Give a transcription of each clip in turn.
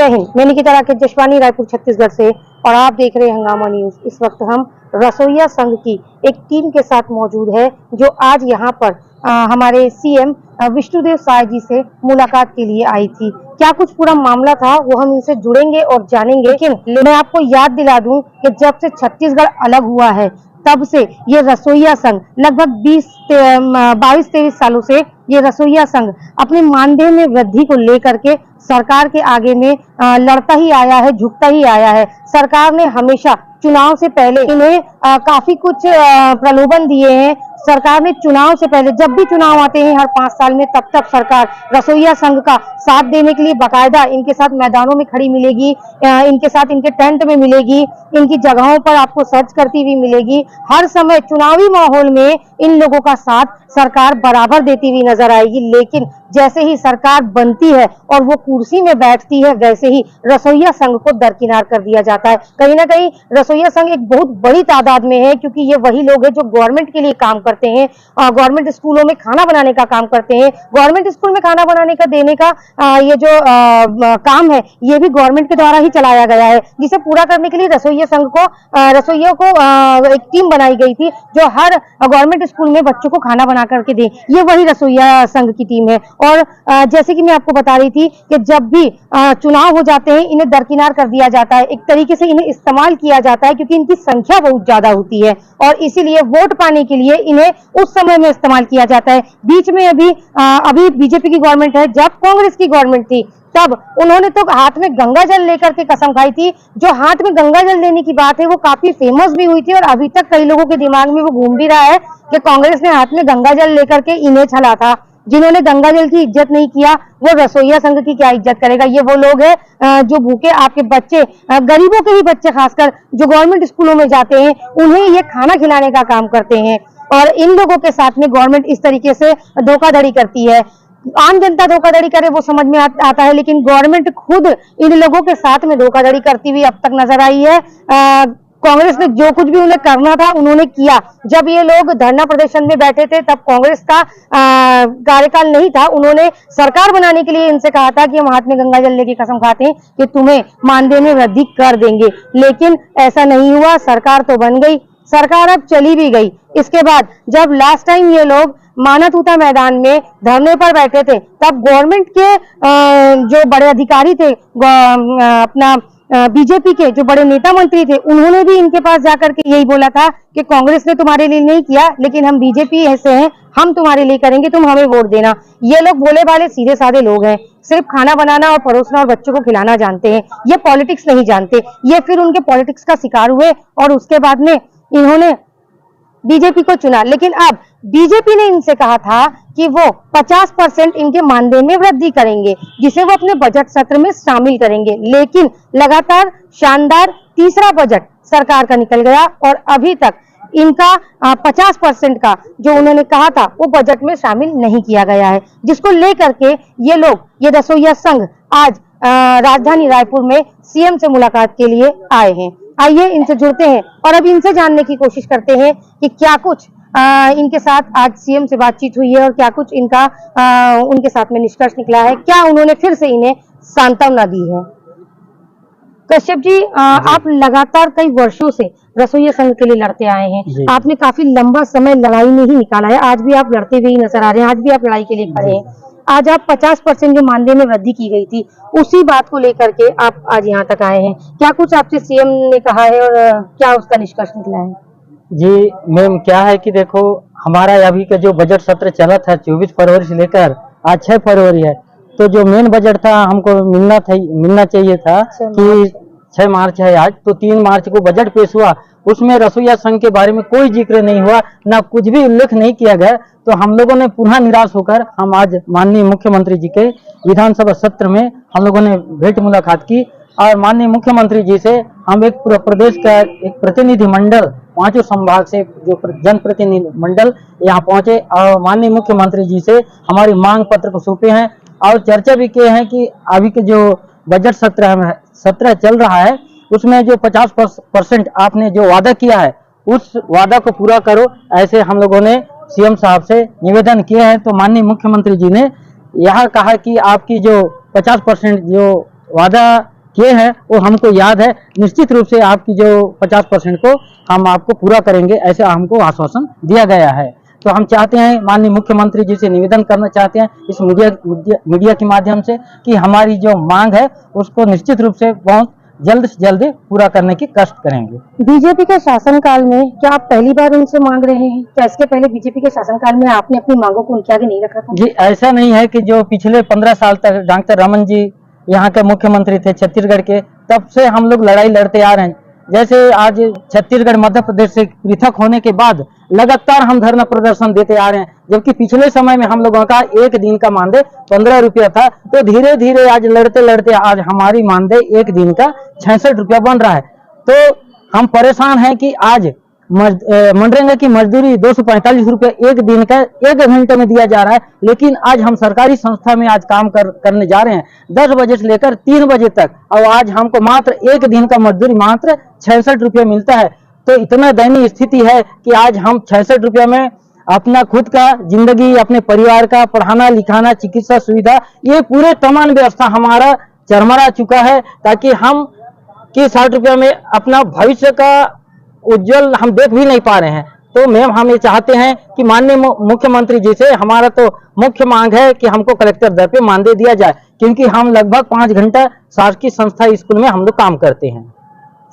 जय हिंद। मैं निकिता राकेश जशवानी, रायपुर छत्तीसगढ़ से, और आप देख रहे हैं हंगामा न्यूज। इस वक्त हम रसोइया संघ की एक टीम के साथ मौजूद है जो आज यहाँ पर हमारे सीएम विष्णुदेव साय जी से मुलाकात के लिए आई थी। क्या कुछ पूरा मामला था वो हम इनसे जुड़ेंगे और जानेंगे, लेकिन मैं आपको याद दिला दूं कि जब से छत्तीसगढ़ अलग हुआ है तब से ये रसोइया संघ लगभग 22-23 सालों से ये रसोइया संघ अपने मानदेय में वृद्धि को लेकर के सरकार के आगे में लड़ता ही आया है, झुकता ही आया है। सरकार ने हमेशा चुनाव से पहले इन्हें काफी कुछ प्रलोभन दिए हैं। सरकार ने चुनाव से पहले, जब भी चुनाव आते हैं हर 5 साल में, तब तक सरकार रसोइया संघ का साथ देने के लिए बाकायदा इनके साथ मैदानों में खड़ी मिलेगी, इनके साथ इनके टेंट में मिलेगी, इनकी जगहों पर आपको सर्च करती हुई मिलेगी। हर समय चुनावी माहौल में इन लोगों का साथ सरकार बराबर देती हुई नजर आएगी। लेकिन जैसे ही सरकार बनती है और वो कुर्सी में बैठती है, वैसे ही रसोइया संघ को दरकिनार कर दिया जाता है। कहीं ना कहीं रसोइया संघ एक बहुत बड़ी तादाद में है, क्योंकि ये वही लोग हैं जो गवर्नमेंट के लिए काम करते हैं, गवर्नमेंट स्कूलों में खाना बनाने का काम करते हैं। गवर्नमेंट स्कूल में खाना बनाने का देने का ये जो काम है, ये भी गवर्नमेंट के द्वारा ही चलाया गया है, जिसे पूरा करने के लिए रसोइया संघ को रसोइयों को एक टीम बनाई गई थी जो हर गवर्नमेंट स्कूल में बच्चों को खाना बना करके दे। ये वही रसोइया संघ की टीम है। और जैसे कि मैं आपको बता रही थी कि जब भी चुनाव हो जाते हैं इन्हें दरकिनार कर दिया जाता है, एक तरीके से इन्हें इस्तेमाल किया जाता है, क्योंकि इनकी संख्या बहुत ज्यादा होती है और इसीलिए वोट पाने के लिए इन्हें उस समय में इस्तेमाल किया जाता है। बीच में अभी बीजेपी की गवर्नमेंट है, जब कांग्रेस की गवर्नमेंट थी तब उन्होंने तो हाथ में गंगा जल लेकर के कसम खाई थी। जो हाथ में गंगा जल लेने की बात है वो काफी फेमस भी हुई थी और अभी तक कई लोगों के दिमाग में वो घूम भी रहा है कि कांग्रेस ने हाथ में गंगा जल लेकर के इन्हें छला था। जिन्होंने गंगा जल की इज्जत नहीं किया वो रसोइया संघ की क्या इज्जत करेगा। ये वो लोग हैं जो भूखे आपके बच्चे, गरीबों के ही बच्चे खासकर जो गवर्नमेंट स्कूलों में जाते हैं, उन्हें ये खाना खिलाने का काम करते हैं। और इन लोगों के साथ में गवर्नमेंट इस तरीके से धोखाधड़ी करती है। आम जनता धोखाधड़ी करे वो समझ में आता है, लेकिन गवर्नमेंट खुद इन लोगों के साथ में धोखाधड़ी करती हुई अब तक नजर आई है। कांग्रेस ने जो कुछ भी उन्हें करना था उन्होंने किया। जब ये लोग धरना प्रदर्शन में बैठे थे तब कांग्रेस का कार्यकाल नहीं था। उन्होंने सरकार बनाने के लिए इनसे कहा था कि हम हाथ में गंगा जल की कसम खाते हैं कि तुम्हें मानदेय में वृद्धि कर देंगे, लेकिन ऐसा नहीं हुआ। सरकार तो बन गई, सरकार अब चली भी गई। इसके बाद जब लास्ट टाइम ये लोग मानातूता मैदान में धरने पर बैठे थे तब गवर्नमेंट के जो बड़े अधिकारी थे, अपना बीजेपी के जो बड़े नेता मंत्री थे, उन्होंने भी इनके पास जाकर के यही बोला था कि कांग्रेस ने तुम्हारे लिए नहीं किया, लेकिन हम बीजेपी ऐसे हैं, हम तुम्हारे लिए करेंगे, तुम हमें वोट देना। ये लोग भोले भाले सीधे साधे लोग हैं, सिर्फ खाना बनाना और परोसना और बच्चों को खिलाना जानते हैं, ये पॉलिटिक्स नहीं जानते। ये फिर उनके पॉलिटिक्स का शिकार हुए और उसके बाद में इन्होंने बीजेपी को चुना। लेकिन अब बीजेपी ने इनसे कहा था कि वो 50% इनके मानदेय में वृद्धि करेंगे, जिसे वो अपने बजट सत्र में शामिल करेंगे। लेकिन लगातार शानदार तीसरा बजट सरकार का निकल गया और अभी तक इनका 50% का जो उन्होंने कहा था वो बजट में शामिल नहीं किया गया है, जिसको लेकर के ये लोग, ये रसोइया संघ आज राजधानी रायपुर में सीएम से मुलाकात के लिए आए हैं। आइए इनसे जुड़ते हैं और अब इनसे जानने की कोशिश करते हैं कि क्या कुछ इनके साथ आज सीएम से बातचीत हुई है और क्या कुछ इनका उनके साथ में निष्कर्ष निकला है, क्या उन्होंने फिर से इन्हें सांत्वना दी है। कश्यप जी, आप लगातार कई वर्षों से रसोइया संघ के लिए लड़ते आए हैं, आपने काफी लंबा समय लड़ाई में ही निकाला है, आज भी आप लड़ते हुए ही नजर आ रहे हैं, आज भी आप लड़ाई के लिए खड़े हैं। आज आप 50% जो मानदेय में वृद्धि की गई थी उसी बात को लेकर के आप आज यहाँ तक आए हैं। क्या कुछ आपसे सीएम ने कहा है और क्या उसका निष्कर्ष निकला है? जी मैम, क्या है कि देखो, हमारा अभी का जो बजट सत्र चला था 24 फरवरी से लेकर आज 6 फरवरी है, तो जो मेन बजट था हमको मिलना चाहिए था कि 6 मार्च है आज, तो 3 मार्च को बजट पेश हुआ। उसमें रसोइया संघ के बारे में कोई जिक्र नहीं हुआ, ना कुछ भी उल्लेख नहीं किया गया। तो हम लोगों ने पुनः निराश होकर हम आज माननीय मुख्यमंत्री जी के विधानसभा सत्र में हम लोगों ने भेंट मुलाकात की और माननीय मुख्यमंत्री जी से हम एक पूरा प्रदेश का एक प्रतिनिधि मंडल, 5 संभाग से जो जनप्रतिनिधि मंडल यहाँ पहुंचे और माननीय मुख्यमंत्री जी से हमारी मांग पत्र को सौंपे हैं और चर्चा भी किए हैं कि अभी के जो बजट सत्र चल रहा है उसमें जो 50% आपने जो वादा किया है उस वादा को पूरा करो, ऐसे हम लोगों ने सीएम साहब से निवेदन किए हैं। तो माननीय मुख्यमंत्री जी ने यह कहा कि आपकी जो 50% जो वादा किए हैं वो हमको याद है। निश्चित रूप से आपकी जो 50% को हम आपको पूरा करेंगे, ऐसा हमको आश्वासन दिया गया है। तो हम चाहते हैं, माननीय मुख्यमंत्री जी से निवेदन करना चाहते हैं इस मीडिया के माध्यम से कि हमारी जो मांग है उसको निश्चित रूप से बहुत जल्द से जल्द पूरा करने की कष्ट करेंगे। बीजेपी के शासनकाल में क्या आप पहली बार उनसे मांग रहे हैं? क्या इसके पहले बीजेपी के शासनकाल में आपने अपनी मांगों को उनके आगे नहीं रखा था? जी, ऐसा नहीं है कि जो पिछले 15 साल तक डॉक्टर रमन जी यहाँ के मुख्यमंत्री थे छत्तीसगढ़ के, तब से हम लोग लड़ाई लड़ते आ रहे हैं। जैसे आज छत्तीसगढ़ मध्य प्रदेश से पृथक होने के बाद लगातार हम धरना प्रदर्शन देते आ रहे हैं, जबकि पिछले समय में हम लोगों का एक दिन का मानदेय 15 रुपया था। तो धीरे धीरे आज लड़ते लड़ते आज हमारी मानदेय एक दिन का 66 रुपया बन रहा है। तो हम परेशान हैं कि आज मनरेगा की मजदूरी 245 रुपये एक दिन का 1 घंटे में दिया जा रहा है, लेकिन आज हम सरकारी संस्था में आज काम करने जा रहे हैं 10 बजे से लेकर 3 बजे तक, और आज हमको मात्र एक दिन का मजदूरी मात्र 66 रुपये मिलता है। तो इतना दयनीय स्थिति है कि आज हम 66 रुपये में अपना खुद का जिंदगी, अपने परिवार का पढ़ाना लिखाना, चिकित्सा सुविधा, ये पूरे तमाम व्यवस्था हमारा चरमरा चुका है, ताकि हम कि 60 रुपये में अपना भविष्य का उज्जवल हम देख भी नहीं पा रहे हैं। तो मैम हम ये चाहते हैं कि माननीय मुख्यमंत्री जी से हमारा तो मुख्य मांग है कि हमको कलेक्टर दर पे मानदेय दिया जाए, क्योंकि हम लगभग 5 घंटा शासकीय संस्था स्कूल में हम लोग काम करते हैं।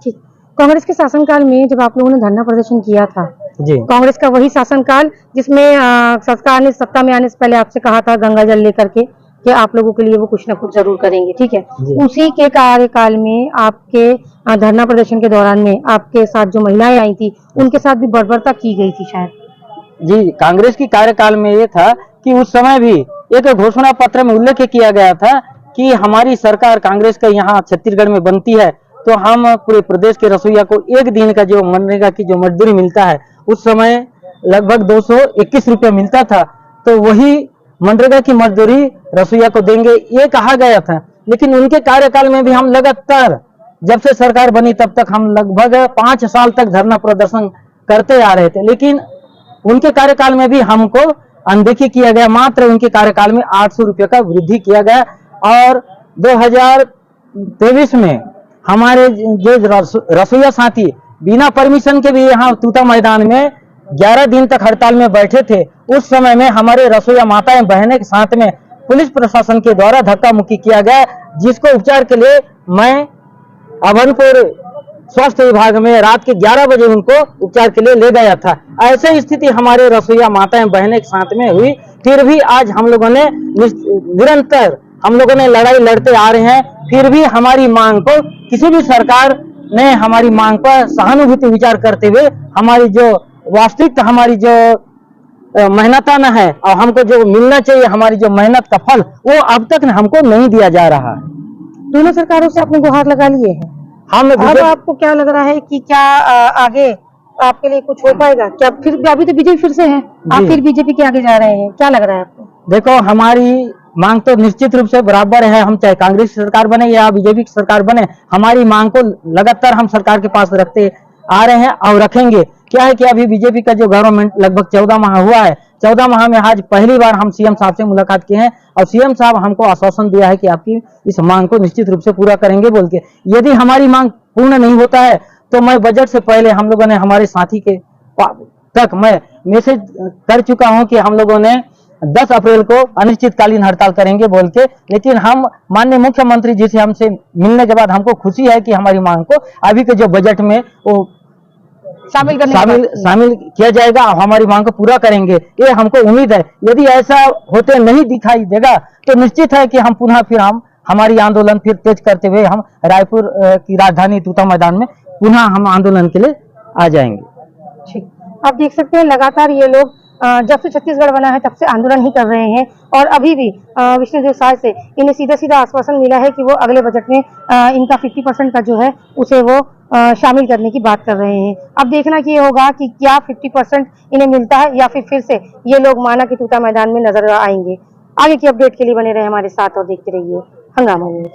ठीक। कांग्रेस के शासनकाल में जब आप लोगों ने धरना प्रदर्शन किया था, जी, कांग्रेस का वही शासनकाल जिसमें सरकार ने सत्ता में आने से पहले आपसे कहा था गंगा जल लेकर के कि आप लोगों के लिए वो कुछ ना कुछ जरूर करेंगे, ठीक है। उसी के कार्यकाल में आपके धरना प्रदर्शन के दौरान में आपके साथ जो महिलाएं आई थी उनके साथ भी बर्बरता की गई थी शायद। जी, कांग्रेस की कार्यकाल में ये था कि उस समय भी एक घोषणा पत्र में उल्लेख किया गया था कि हमारी सरकार कांग्रेस का यहाँ छत्तीसगढ़ में बनती है तो हम पूरे प्रदेश के रसोइया को एक दिन का जो मनरेगा की जो मजदूरी मिलता है, उस समय लगभग 221 रुपया मिलता था, तो वही मनरेगा की मजदूरी रसोइया को देंगे ये कहा गया था। लेकिन उनके कार्यकाल में भी हम लगातार, जब से सरकार बनी तब तक हम लगभग 5 साल तक धरना प्रदर्शन करते आ रहे थे, लेकिन उनके कार्यकाल में भी हमको अनदेखी किया गया। मात्र उनके कार्यकाल में 800 रुपये का वृद्धि किया गया, और 2023 में हमारे जो रसोइया साथी बिना परमिशन के भी यहाँ तूता मैदान में 11 दिन तक हड़ताल में बैठे थे। उस समय में हमारे रसोइया माताएं बहनें के साथ में पुलिस प्रशासन के द्वारा धक्का मुक्की किया गया, जिसको उपचार के लिए मैं अभनपुर स्वास्थ्य विभाग में रात के 11 बजे उनको उपचार के लिए ले गया था। ऐसे स्थिति हमारे रसोइया माताएं बहनें के साथ में हुई। फिर भी आज हम लोगों ने निरंतर हम लोगों ने लड़ाई लड़ते आ रहे हैं, फिर भी हमारी मांग को किसी भी सरकार ने हमारी मांग पर सहानुभूति विचार करते हुए हमारी जो वास्तविक हमारी जो मेहनताना है और हमको जो मिलना चाहिए हमारी जो मेहनत का फल, वो अब तक हमको नहीं दिया जा रहा है। दोनों सरकारों से आपने गुहार लगा लिए हैं, अब आपको क्या लग रहा है कि क्या आगे आपके लिए कुछ हो पाएगा क्या? फिर अभी तो बीजेपी फिर से है, आप फिर बीजेपी के आगे जा रहे हैं, क्या लग रहा है आपको? देखो, हमारी मांग तो निश्चित रूप से बराबर है, हम चाहे कांग्रेस की सरकार बने या बीजेपी की सरकार बने, हमारी मांग को लगातार हम सरकार के पास रखते आ रहे हैं और रखेंगे। क्या है कि अभी बीजेपी का जो गवर्नमेंट लगभग 14 माह हुआ है, 14 माह में आज पहली बार हम सीएम साहब से मुलाकात किए हैं, और सीएम साहब हमको आश्वासन दिया है कि आपकी इस मांग को निश्चित रूप से पूरा करेंगे बोल के। यदि हमारी मांग पूर्ण नहीं होता है तो मैं बजट से पहले हम लोगों ने हमारे साथी के तक मैं मैसेज कर चुका हूं कि हम लोगों ने 10 अप्रैल को अनिश्चितकालीन हड़ताल करेंगे बोल के। लेकिन हम माननीय मुख्यमंत्री जी से हमसे मिलने के बाद हमको खुशी है कि हमारी मांग को अभी के जो बजट में वो शामिल किया जाएगा और हमारी मांग को पूरा करेंगे, ये हमको उम्मीद है। यदि ऐसा होते नहीं दिखाई देगा तो निश्चित है कि हम पुनः फिर हमारी आंदोलन फिर तेज करते हुए हम रायपुर की राजधानी तूता मैदान में पुनः हम आंदोलन के लिए आ जाएंगे। ठीक, आप देख सकते हैं लगातार ये लोग जब से छत्तीसगढ़ बना है तब से आंदोलन ही कर रहे हैं, और अभी भी विष्णुदेव साय से इन्हें सीधा सीधा आश्वासन मिला है कि वो अगले बजट में इनका 50% का जो है उसे वो शामिल करने की बात कर रहे हैं। अब देखना ये होगा कि क्या 50% इन्हें मिलता है या फिर से ये लोग माना कि तूता मैदान में नजर आएंगे। आगे की अपडेट के लिए बने रहे हमारे साथ और देखते रहिए हंगामा न्यूज़।